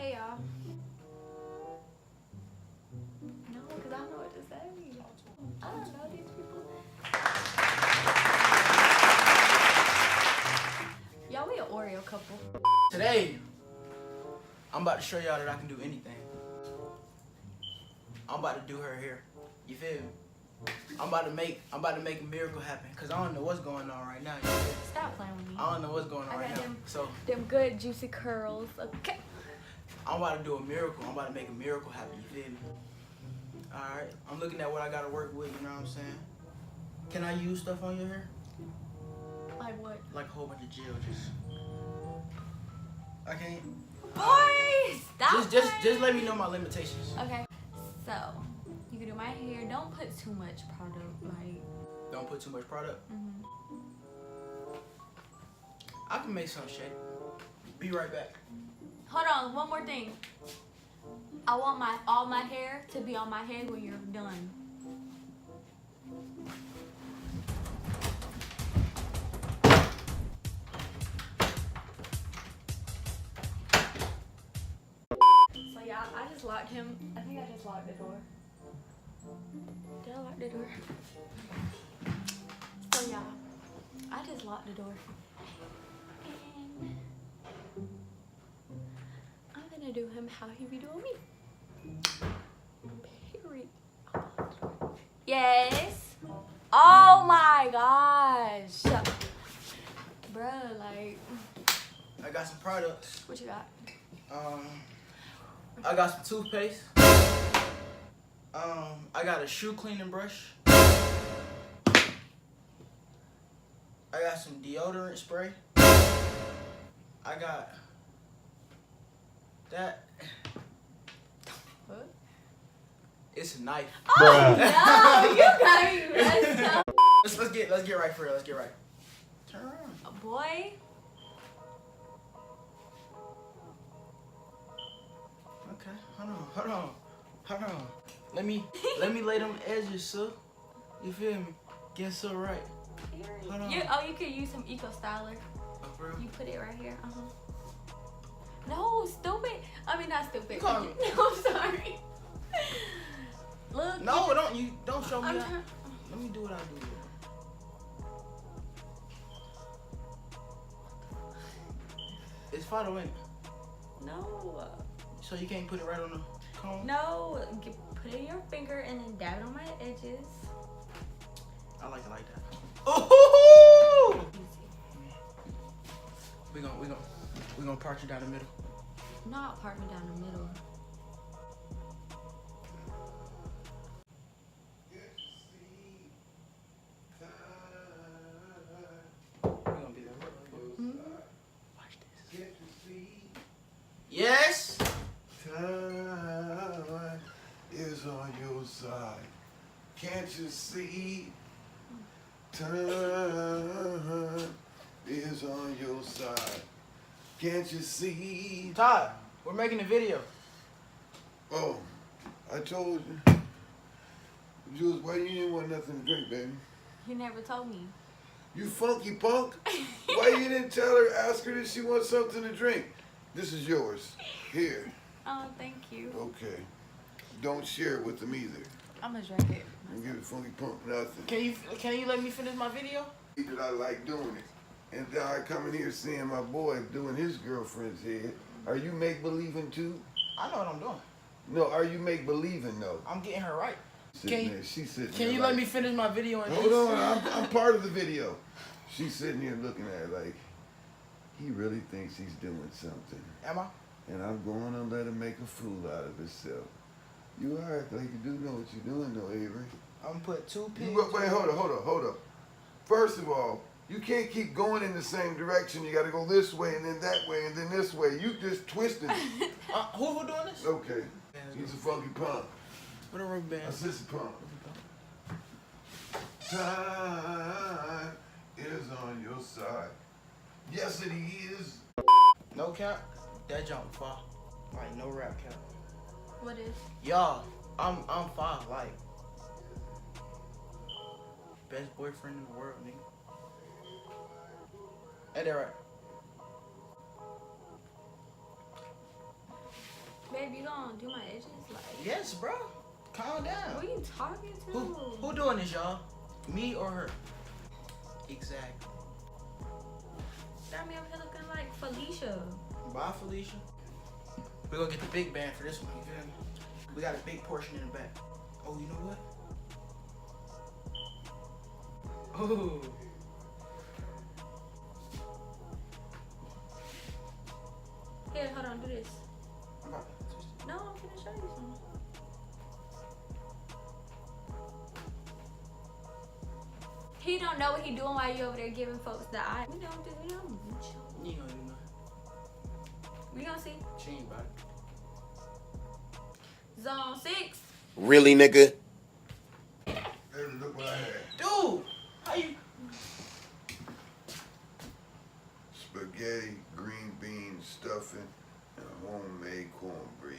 Hey y'all. No, because I don't know what to say. I don't know these people. Y'all, we an Oreo couple. Today, I'm about to show y'all that I can do anything. I'm about to do her hair. You feel me? I'm about to make a miracle happen. Cause I don't know what's going on right now. You feel me? Stop playing with me. I don't know what's going on right now. So them good juicy curls. Okay. I'm about to do a miracle. I'm about to make a miracle happen. You feel me? Alright. I'm looking at what I gotta work with, you know what I'm saying? Can I use stuff on your hair? Like what? Like a whole bunch of gel, just I can't. Boy, stop. Just let me know my limitations. Okay. So you can do my hair. Don't put too much product. Like. Don't put too much product. Mhm. I can make some shake. Be right back. Hold on, one more thing. I want all my hair to be on my head when you're done. So yeah, I just locked him. I think I just locked the door. Did I lock the door? So yeah, I just locked the door. And I'm gonna do him how he be doing me. Period. Yes. Oh my gosh. Bruh, like. I got some products. What you got? I got some toothpaste. I got a shoe cleaning brush. I got some deodorant spray. I got that. What? It's a knife. Oh no, you got me messed up. Let's get right for it. Let's get right. Turn around. Boy. Okay, hold on. Let me lay them edges, sir. You feel me? Get so right. Hold on. You could use some Eco Styler. Oh, for real? You put it right here. No, stupid. I mean, not stupid. You call me. No, I'm sorry. Look. No, don't show me that. trying. Let me do what I do. It's photo, ain't it? No. So you can't put it right on the comb? No. Put it in your finger and then dab it on my edges. I like it like that. Ooh! We gonna part you down the middle. Not part me down the middle. We gonna be there. Watch this. Yes. Time is on your side. Can't you see? Time is on your side. Can't you see? Todd, we're making a video. Oh, I told you. Jules, why you didn't want nothing to drink, baby? You never told me. You funky punk. Why you didn't tell her, ask her if she wants something to drink? This is yours. Here. Oh, thank you. Okay. Don't share it with them either. I'm gonna drink it. Don't give the funky punk nothing. Can you let me finish my video? That I like doing it. And then I come in here seeing my boy doing his girlfriend's head. Are you make-believing too? I know what I'm doing. No, are you make-believing though? I'm getting her right. She's sitting Can there you like, let me finish my video? And hold on, I'm part of the video. She's sitting here looking at it like, he really thinks he's doing something. Am I? And I'm going to let him make a fool out of himself. You act like you do know what you're doing though, Avery. I'm gonna put two pins. Wait, hold up. First of all, you can't keep going in the same direction. You got to go this way and then that way and then this way. You just twisted it. Who doing this? Okay. He's a funky punk. What a rubber band. A sissy punk. Time is on your side. Yes, it is. No cap. That jump far. Like no rap cap. What is? Y'all, I'm fine. Like best boyfriend in the world, nigga. Ain't that right? babe, you gonna do my edges? Like, Yes, bro. Calm down. who are you talking to? Who doing this, y'all? Me or her? Exactly. Got me over here looking like Felicia. Bye, Felicia. We're gonna get the big band for this one, you feel me? We got a big portion in the back. Oh, you know what? Oh. Here, hold on, do this. I'm about to twist it. No, I'm gonna show you something. He don't know what he doing while you over there giving folks the eye. We don't do it. You ain't gonna do nothing. We gonna see. She ain't about it. Zone 6. Really, nigga? Hey, look what I had. Dude, how you? Spaghetti, green beans, stuffing, and homemade cornbread.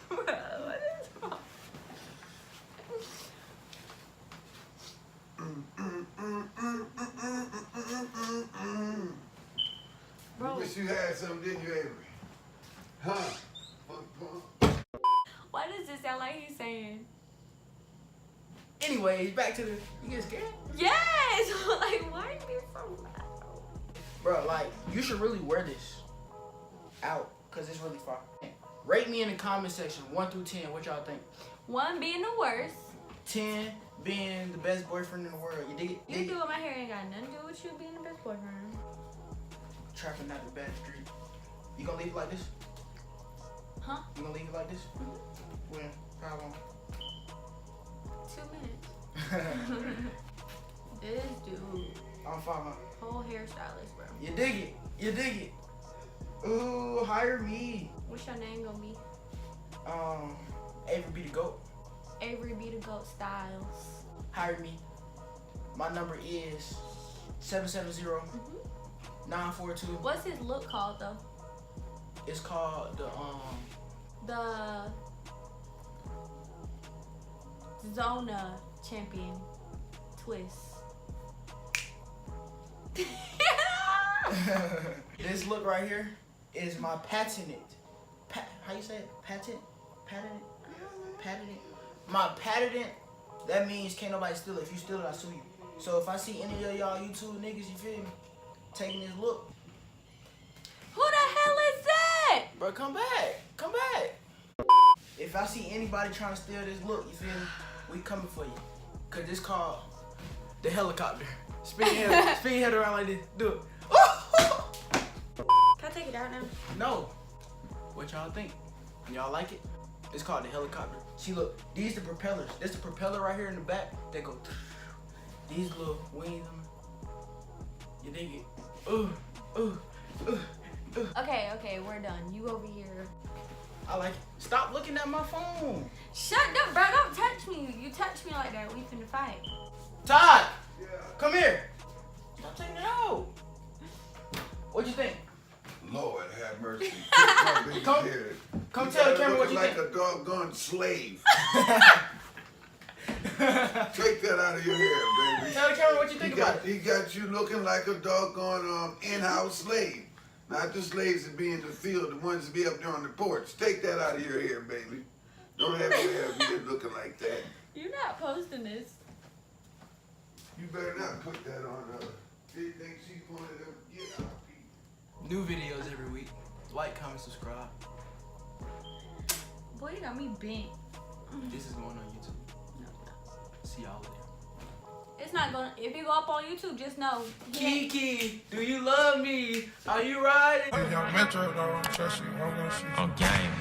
What is wrong? You wish you had something, didn't you, Avery? Huh? Why does it sound like he's saying? Anyways, back to the. You get scared? Yes! Like, why are you so loud? Bro, like, you should really wear this out, cause it's really far. Rate me in the comment section, 1 through 10. What y'all think? 1 being the worst. 10 being the best boyfriend in the world. You dig it? You Dig it? doing my hair ain't got nothing to do with you being the best boyfriend. Trapping out the bad street. You gonna leave it like this? Huh? You gonna leave it like this? When? How long? 2 minutes. This dude. I'm fine, man. Whole hairstylist, bro. You dig it? You dig it? Ooh, hire me. What's your name gonna be? AveryB the GOAT. AveryB the GOAT Styles. Hire me. My number is 770-942. What's his look called though? It's called The Zona Champion Twist. this look right here is my patented. How you say it? Patented. My patented. That means can't nobody steal it. If you steal it, I sue you. So if I see any of y'all YouTube niggas, you feel me, taking this look, Who the hell is that? bro, come back. If I see anybody trying to steal this look, you feel me, we coming for you. Cause this called the helicopter. Spin your head around like this. Do it. Can I take it out now? No. What y'all think? Y'all like it? It's called the helicopter. See, look, these the propellers. This the propeller right here in the back. They go. These little wings on it. You dig it? Okay, we're done. You over here. I like it. Stop looking at my phone. Shut up, bro. Don't touch me. You touch me like that, we finna fight. Todd, Yeah. come here. Stop taking it out. What you think? Lord have mercy. Come tell the camera what you like think. a doggone slave. Take that out of your hair, baby. Tell the camera what you think about it. He got you looking like a doggone in-house slave. Not the slaves that be in the field, the ones that be up there on the porch. Take that out of your hair, baby. Don't have your hair be looking like that. You're not posting this. You better not put that on her. She thinks she's one of them get out people. New videos every week. Like, comment, subscribe. Boy, you got me bent. This is going on YouTube. No, it's not. See y'all later. It's not gonna. If you go up on YouTube, just know. Kiki, do you love me? Are you riding? On game.